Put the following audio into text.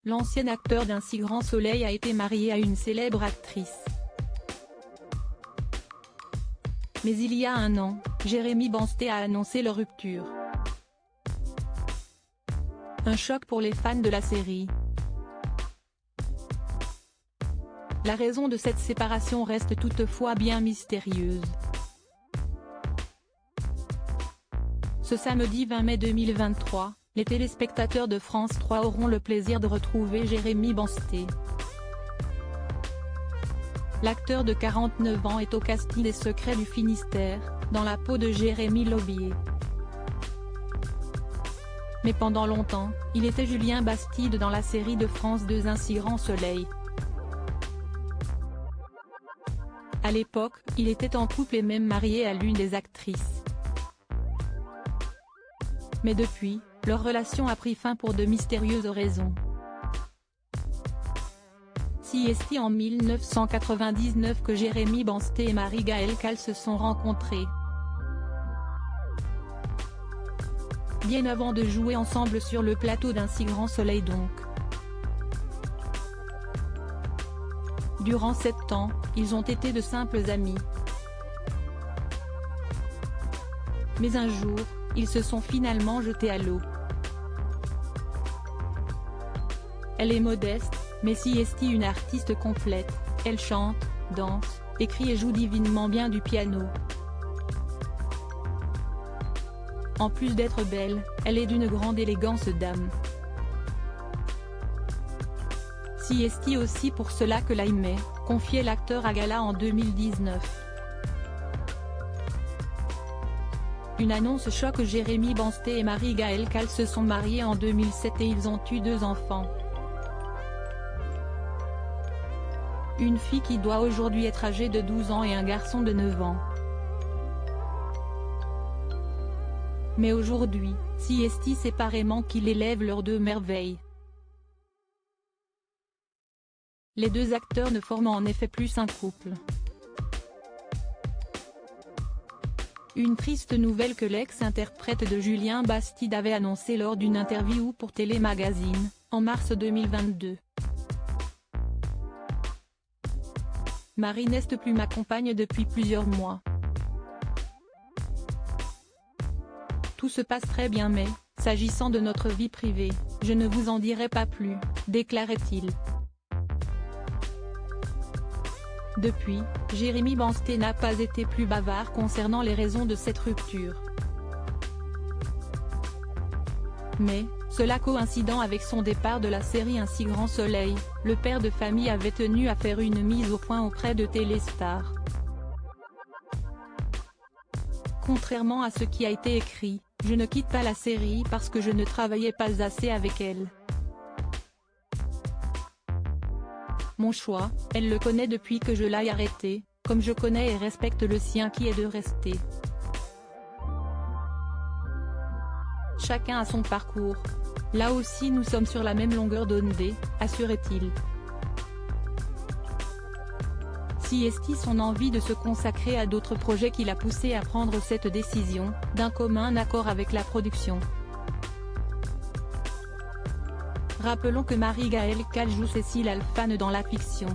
L'ancien acteur d'un si grand soleil a été marié à une célèbre actrice. Mais il y a un an, Jérémy Banstedt a annoncé leur rupture. Un choc pour les fans de la série. La raison de cette séparation reste toutefois bien mystérieuse. Ce samedi 20 mai 2023, les téléspectateurs de France 3 auront le plaisir de retrouver Jérémy Banstedt. L'acteur de 49 ans est au casting des Secrets du Finistère, dans la peau de Jérémy Laubier. Mais pendant longtemps, il était Julien Bastide dans la série de France 2 Un si grand soleil. À l'époque, il était en couple et même marié à l'une des actrices. Mais depuis, leur relation a pris fin pour de mystérieuses raisons. C'est en 1999 que Jérémy Banstedt et Marie-Gaëlle Calle se sont rencontrés. Bien avant de jouer ensemble sur le plateau d'Un si grand soleil donc. Durant 7 ans, ils ont été de simples amis. Mais un jour, ils se sont finalement jetés à l'eau. Elle est modeste, mais c'est une artiste complète, elle chante, danse, écrit et joue divinement bien du piano. En plus d'être belle, elle est d'une grande élégance d'âme. C'est aussi pour cela que l'aimait, confiait l'acteur à Gala en 2019. Une annonce choque: Jérémy Banstedt et Marie-Gaëlle Calle se sont mariés en 2007 et ils ont eu 2 enfants. Une fille qui doit aujourd'hui être âgée de 12 ans et un garçon de 9 ans. Mais aujourd'hui, c'est séparément qu'ils élèvent leurs 2 merveilles. Les 2 acteurs ne forment en effet plus un couple. Une triste nouvelle que l'ex-interprète de Julien Bastide avait annoncée lors d'une interview pour Télé Magazine, en mars 2022. Marie n'est plus ma compagne depuis plusieurs mois. Tout se passe très bien mais, s'agissant de notre vie privée, je ne vous en dirai pas plus, déclarait-il. Depuis, Jérémy Banstedt n'a pas été plus bavard concernant les raisons de cette rupture. Mais, cela coïncidant avec son départ de la série Un si grand soleil, le père de famille avait tenu à faire une mise au point auprès de Téléstar. Contrairement à ce qui a été écrit, je ne quitte pas la série parce que je ne travaillais pas assez avec elle. Mon choix, elle le connaît depuis que je l'ai arrêté, comme je connais et respecte le sien qui est de rester. Chacun a son parcours. Là aussi nous sommes sur la même longueur d'onde, assurait-il. C'est son envie de se consacrer à d'autres projets qui l'a poussé à prendre cette décision, d'un commun accord avec la production. Rappelons que Marie-Gaëlle Calle joue Cécile Alphane dans la fiction.